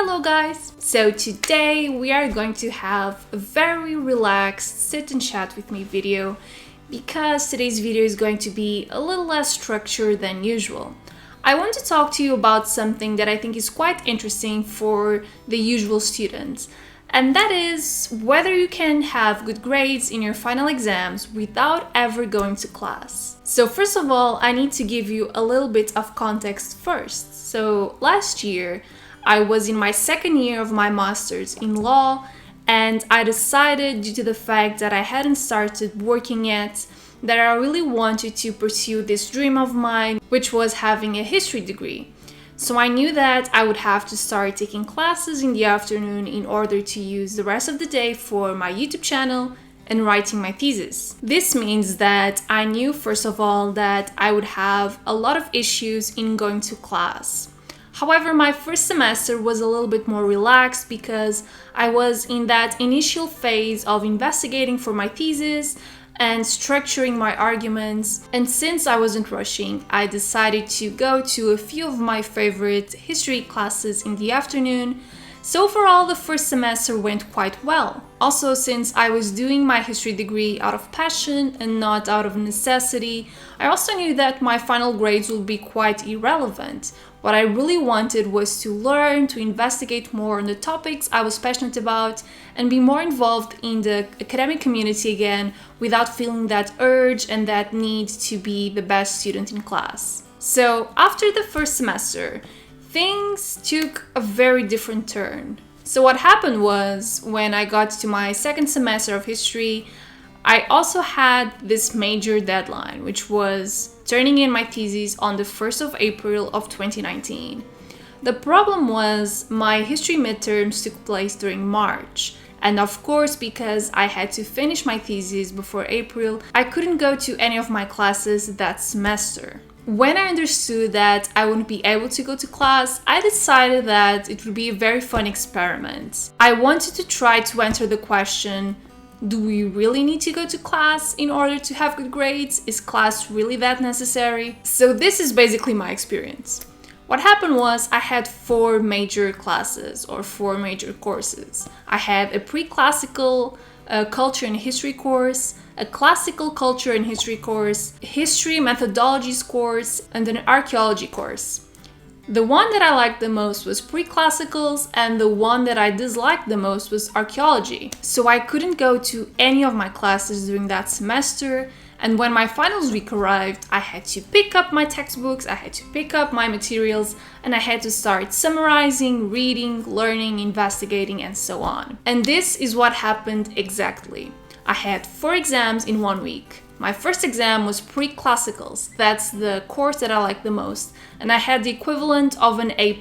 Hello guys! So today we are going to have a very relaxed sit and chat with me video because today's video is going to be a little less structured than usual. I want to talk to you about something that I think is quite interesting for the usual students, and that is whether you can have good grades in your final exams without ever going to class. So first of all, I need to give you a little bit of context first. So last year, I was in my second year of my master's in law, and I decided, due to the fact that I hadn't started working yet, that I really wanted to pursue this dream of mine, which was having a history degree. So I knew that I would have to start taking classes in the afternoon in order to use the rest of the day for my YouTube channel and writing my thesis. This means that I knew, first of all, that I would have a lot of issues in going to class. However, my first semester was a little bit more relaxed because I was in that initial phase of investigating for my thesis and structuring my arguments. And since I wasn't rushing, I decided to go to a few of my favorite history classes in the afternoon. So overall, the first semester went quite well. Also, since I was doing my history degree out of passion and not out of necessity, I also knew that my final grades would be quite irrelevant. What I really wanted was to learn, to investigate more on the topics I was passionate about, and be more involved in the academic community again without feeling that urge and that need to be the best student in class. So after the first semester, things took a very different turn. So what happened was, when I got to my second semester of history, I also had this major deadline, which was turning in my thesis on the 1st of April of 2019. The problem was my history midterms took place during March. And of course, because I had to finish my thesis before April, I couldn't go to any of my classes that semester. When I understood that I wouldn't be able to go to class, I decided that it would be a very fun experiment. I wanted to try to answer the question, do we really need to go to class in order to have good grades? Is class really that necessary? So this is basically my experience. What happened was, I had four major classes or four major courses. I had a PreClassical culture and history course, a classical culture and history course, history methodologies course, and an archaeology course. The one that I liked the most was PreClassicals, and the one that I disliked the most was archaeology. So I couldn't go to any of my classes during that semester, and when my finals week arrived, I had to pick up my textbooks, I had to pick up my materials, and I had to start summarizing, reading, learning, investigating, and so on. And this is what happened exactly. I had 4 exams in 1 week. My first exam was PreClassicals, that's the course that I liked the most, and I had the equivalent of an A+.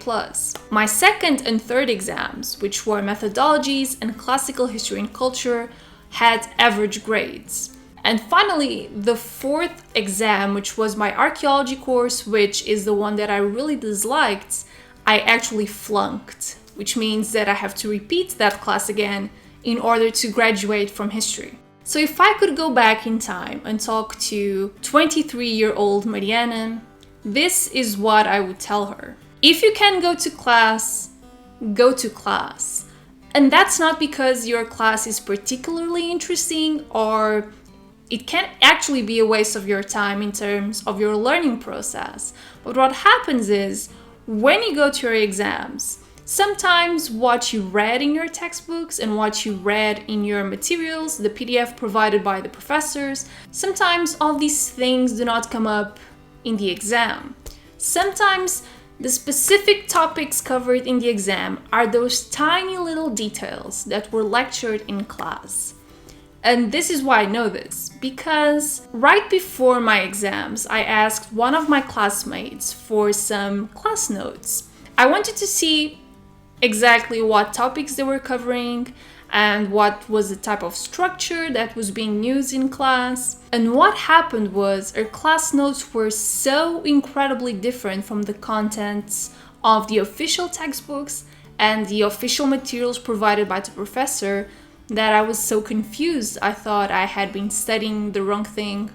My second and third exams, which were methodologies and classical history and culture, had average grades. And finally, the fourth exam, which was my archaeology course, which is the one that I really disliked, I actually flunked, which means that I have to repeat that class again in order to graduate from history. So if I could go back in time and talk to 23-year-old Mariana, this is what I would tell her. If you can go to class, go to class. And that's not because your class is particularly interesting, or it can actually be a waste of your time in terms of your learning process. But what happens is, when you go to your exams, sometimes what you read in your textbooks and what you read in your materials, the PDF provided by the professors, sometimes all these things do not come up in the exam. Sometimes the specific topics covered in the exam are those tiny little details that were lectured in class. And this is why I know this, because right before my exams, I asked one of my classmates for some class notes. I wanted to see exactly what topics they were covering and what was the type of structure that was being used in class. And what happened was, her class notes were so incredibly different from the contents of the official textbooks and the official materials provided by the professor that I was so confused. I thought I had been studying the wrong thing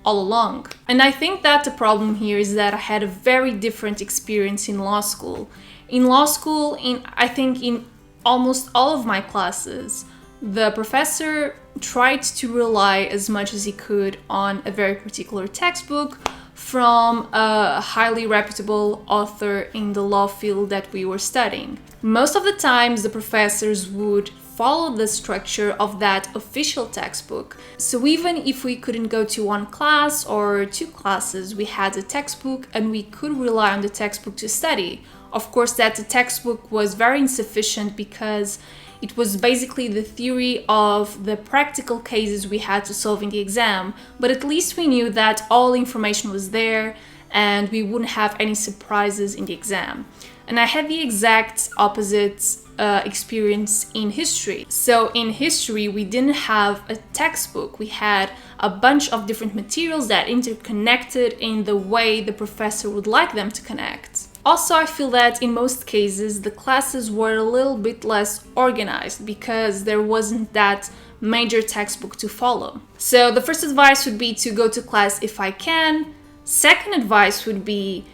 all along. And I think that the problem here is that I had a very different experience in law school, In law school, I think in almost all of my classes, the professor tried to rely as much as he could on a very particular textbook from a highly reputable author in the law field that we were studying. Most of the times, the professors would follow the structure of that official textbook. So even if we couldn't go to one class or two classes, we had a textbook and we could rely on the textbook to study. Of course, that the textbook was very insufficient because it was basically the theory of the practical cases we had to solve in the exam, but at least we knew that all information was there and we wouldn't have any surprises in the exam. And I had the exact opposite experience in history. So in history, we didn't have a textbook. We had a bunch of different materials that interconnected in the way the professor would like them to connect. Also, I feel that in most cases, the classes were a little bit less organized because there wasn't that major textbook to follow. So the first advice would be to go to class if I can. Second advice would be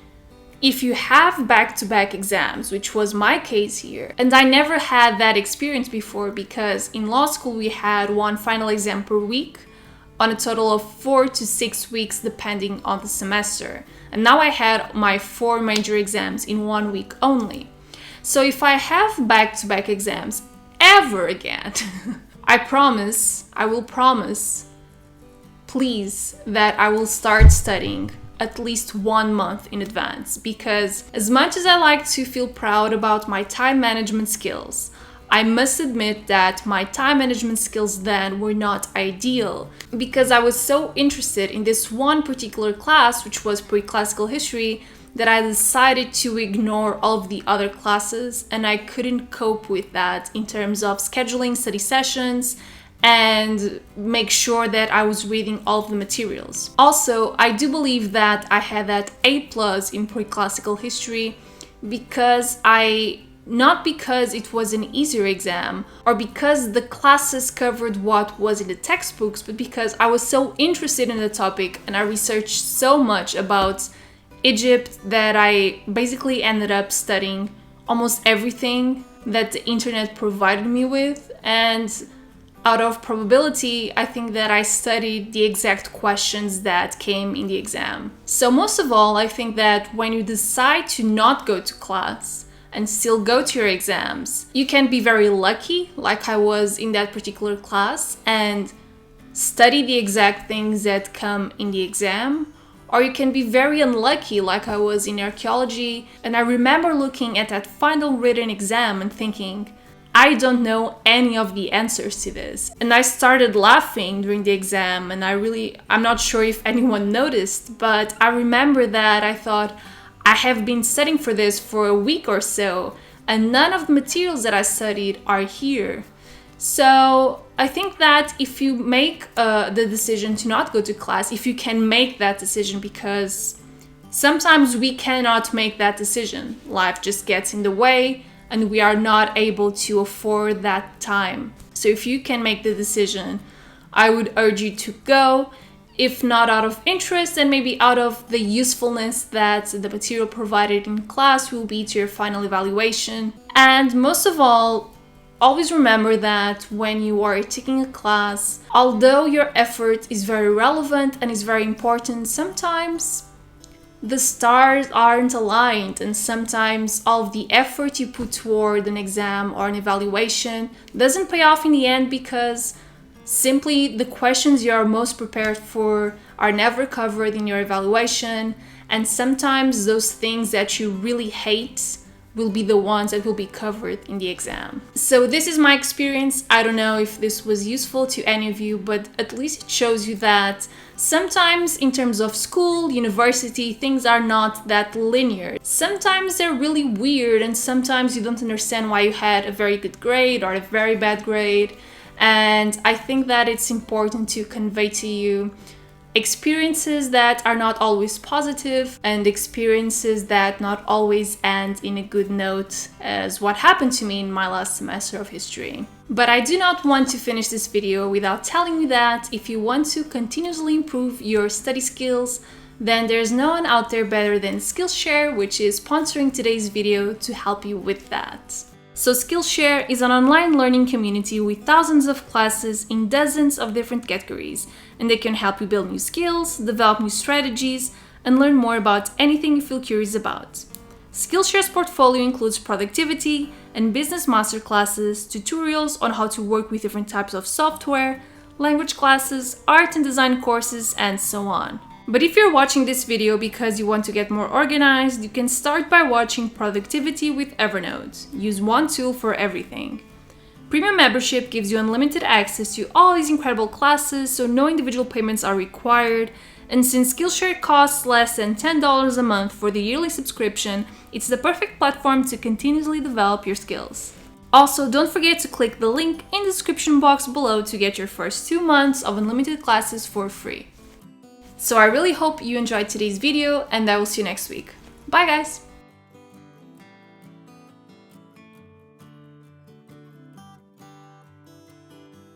if you have back-to-back exams, which was my case here. And I never had that experience before because in law school we had one final exam per week on a total of 4 to 6 weeks depending on the semester. And now I had my 4 major exams in 1 week only. So if I have back-to-back exams ever again, I will promise, please, that I will start studying at least 1 month in advance, because as much as I like to feel proud about my time management skills, I must admit that my time management skills then were not ideal because I was so interested in this one particular class, which was PreClassical history, that I decided to ignore all of the other classes, and I couldn't cope with that in terms of scheduling study sessions and make sure that I was reading all of the materials. Also, I do believe that I had that A+ in PreClassical history not because it was an easier exam or because the classes covered what was in the textbooks, but because I was so interested in the topic and I researched so much about Egypt that I basically ended up studying almost everything that the internet provided me with, and out of probability, I think that I studied the exact questions that came in the exam. So most of all, I think that when you decide to not go to class and still go to your exams, you can be very lucky, like I was in that particular class, and study the exact things that come in the exam. Or you can be very unlucky, like I was in archaeology, and I remember looking at that final written exam and thinking, I don't know any of the answers to this. And I started laughing during the exam, and I'm not sure if anyone noticed, but I remember that I thought, I have been studying for this for a week or so, and none of the materials that I studied are here. So I think that if you make the decision to not go to class, if you can make that decision, because sometimes we cannot make that decision. Life just gets in the way and we are not able to afford that time. So if you can make the decision, I would urge you to go. If not out of interest, then maybe out of the usefulness that the material provided in class will be to your final evaluation. And most of all, always remember that when you are taking a class, although your effort is very relevant and is very important, sometimes the stars aren't aligned, and sometimes all of the effort you put toward an exam or an evaluation doesn't pay off in the end because simply the questions you are most prepared for are never covered in your evaluation, and sometimes those things that you really hate will be the ones that will be covered in the exam. So this is my experience. I don't know if this was useful to any of you, but at least it shows you that sometimes in terms of school, university, things are not that linear. Sometimes they're really weird, and sometimes you don't understand why you had a very good grade or a very bad grade. And I think that it's important to convey to you experiences that are not always positive and experiences that not always end in a good note, as what happened to me in my last semester of history. But I do not want to finish this video without telling you that if you want to continuously improve your study skills, then there's no one out there better than Skillshare, which is sponsoring today's video to help you with that. So Skillshare is an online learning community with thousands of classes in dozens of different categories, and they can help you build new skills, develop new strategies, and learn more about anything you feel curious about. Skillshare's portfolio includes productivity and business masterclasses, tutorials on how to work with different types of software, language classes, art and design courses, and so on. But if you're watching this video because you want to get more organized, you can start by watching Productivity with Evernote. Use one tool for everything. Premium membership gives you unlimited access to all these incredible classes, so no individual payments are required. And since Skillshare costs less than $10 a month for the yearly subscription, it's the perfect platform to continuously develop your skills. Also, don't forget to click the link in the description box below to get your first 2 months of unlimited classes for free. So I really hope you enjoyed today's video, and I will see you next week. Bye guys!